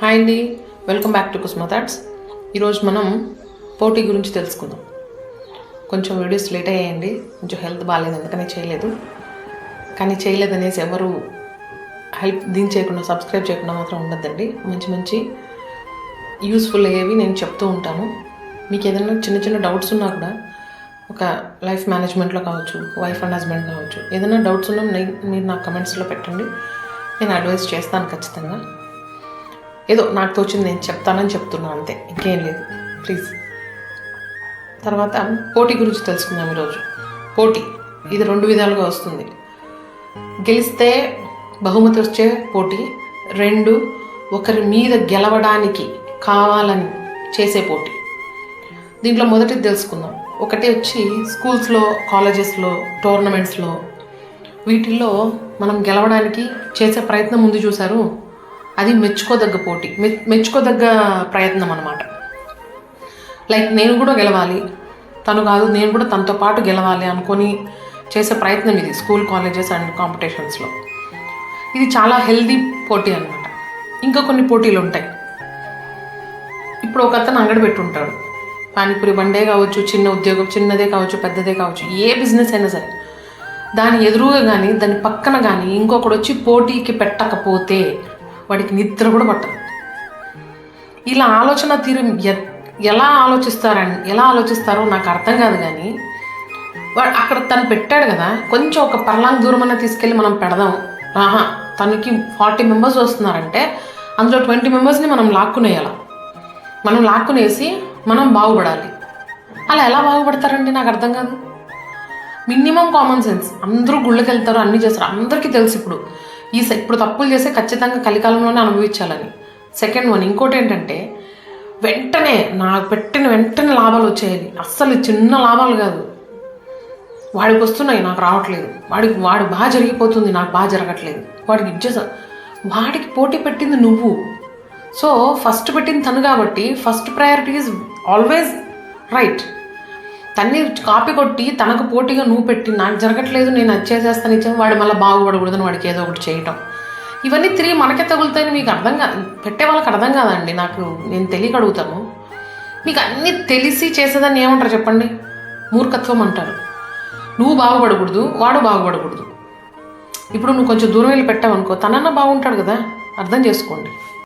Hi అండి, welcome back to కుస్మా thoughts. ఈరోజు మనం పోటీ గురించి తెలుసుకుందాం. కొంచెం వీడియోస్ లేట్ అయ్యాయండి, కొంచెం హెల్త్ బాగాలేదు, అందుకనే చేయలేదు. కానీ చేయలేదనేసి ఎవరు హెల్ప్ చేయకుండా సబ్స్క్రైబ్ చేయకుండా మాత్రం ఉండద్దండి. మంచి మంచి యూస్ఫుల్ అయ్యేవి నేను చెప్తూ ఉంటాను. మీకు ఏదైనా చిన్న చిన్న డౌట్స్ ఉన్నా కూడా, ఒక లైఫ్ మేనేజ్మెంట్లో కావచ్చు, వైఫ్ అండ్ హస్బెండ్ కావచ్చు, ఏదైనా డౌట్స్ ఉన్నా మీరు నాకు కమెంట్స్లో పెట్టండి. నేను అడ్వైస్ చేస్తాను ఖచ్చితంగా. ఏదో నాకు తోచింది నేను చెప్తానని చెప్తున్నాను, అంతే, ఇంకేం లేదు. ప్లీజ్. తర్వాత పోటీ గురించి తెలుసుకుందాం ఈరోజు. పోటీ ఇది 2 విధాలుగా వస్తుంది. గెలిస్తే బహుమతి వచ్చే పోటీ, 2 ఒకరి మీద గెలవడానికి కావాలని చేసే పోటీ. దీంట్లో మొదటిది తెలుసుకుందాం. ఒకటి వచ్చి స్కూల్స్లో, కాలేజెస్లో, టోర్నమెంట్స్లో, వీటిల్లో మనం గెలవడానికి చేసే ప్రయత్నం ముందు చూసారు, అది మెచ్చుకోదగ్గ పోటీ, మెచ్చుకోదగ్గ ప్రయత్నం అన్నమాట. లైక్ నేను కూడా గెలవాలి, తను కాదు నేను కూడా తనతో పాటు గెలవాలి అనుకొని చేసే ప్రయత్నం ఇది స్కూల్, కాలేజెస్ అండ్ కాంపిటీషన్స్లో. ఇది చాలా హెల్దీ పోటీ అన్నమాట. ఇంకా కొన్ని పోటీలు ఉంటాయి. ఇప్పుడు ఒక అతను అంగడి పెట్టుంటాడు, పానీపూరి బండే కావచ్చు, చిన్న ఉద్యోగం, చిన్నదే కావచ్చు, పెద్దదే కావచ్చు, ఏ బిజినెస్ అయినా సరే, దాని ఎదురుగా కానీ దాని పక్కన కానీ ఇంకొకడు వచ్చి పోటీకి పెట్టకపోతే వాడికి నిద్ర కూడా పట్టదు. ఇలా ఆలోచన తీరు ఎలా ఆలోచిస్తారో నాకు అర్థం కాదు. కానీ వాడు అక్కడ తను పెట్టాడు కదా, కొంచెం ఒక పర్లాంగ్ దూరం అన్న తీసుకెళ్ళి మనం పెడదాం. తనకి 40 మెంబర్స్ వస్తున్నారంటే అందులో 20 మెంబర్స్ని మనం లాక్కునేయాలి. మనం లాక్కునేసి మనం బాగుపడాలి. అలా ఎలా బాగుపడతారండి నాకు అర్థం కాదు. Minimum common sense. అందరూ గుళ్ళకి వెళ్తారు, అన్నీ చేస్తారు, అందరికీ తెలుసు ఇప్పుడు తప్పులు చేస్తే ఖచ్చితంగా కలికాలంలోనే అనుభవించాలని. సెకండ్ వన్, ఇంకోటి ఏంటంటే వెంటనే నాకు పెట్టిన వెంటనే లాభాలు వచ్చేయాలి. అస్సలు చిన్న లాభాలు కాదు, వాడికి వస్తున్నాయి నాకు రావట్లేదు, వాడు బాగా జరిగిపోతుంది నాకు బాగా జరగట్లేదు, వాడికి పోటీ పెట్టింది నువ్వు. సో ఫస్ట్ పెట్టింది తను కాబట్టి first priority is always right. తన్ని కాపీ కొట్టి తనకు పోటీగా నువ్వు పెట్టి నాకు జరగట్లేదు నేను అది చేసేస్తాను ఇచ్చాను, వాడు మళ్ళీ బాగుపడకూడదని వాడికి ఏదో ఒకటి చేయటం, ఇవన్నీ తిరిగి మనకే తగులుతాయని మీకు అర్థం కాదు, పెట్టే వాళ్ళకి అర్థం కాదండి. నేను తెలియక అడుగుతాను. మీకు అన్నీ తెలిసి చేసేదాన్ని ఏమంటారు చెప్పండి? మూర్ఖత్వం అంటారు. నువ్వు బాగుపడకూడదు, వాడు బాగుపడకూడదు. ఇప్పుడు నువ్వు కొంచెం దూరం వెళ్ళి పెట్టావనుకో, తనన్నా బాగుంటాడు కదా, అర్థం చేసుకోండి.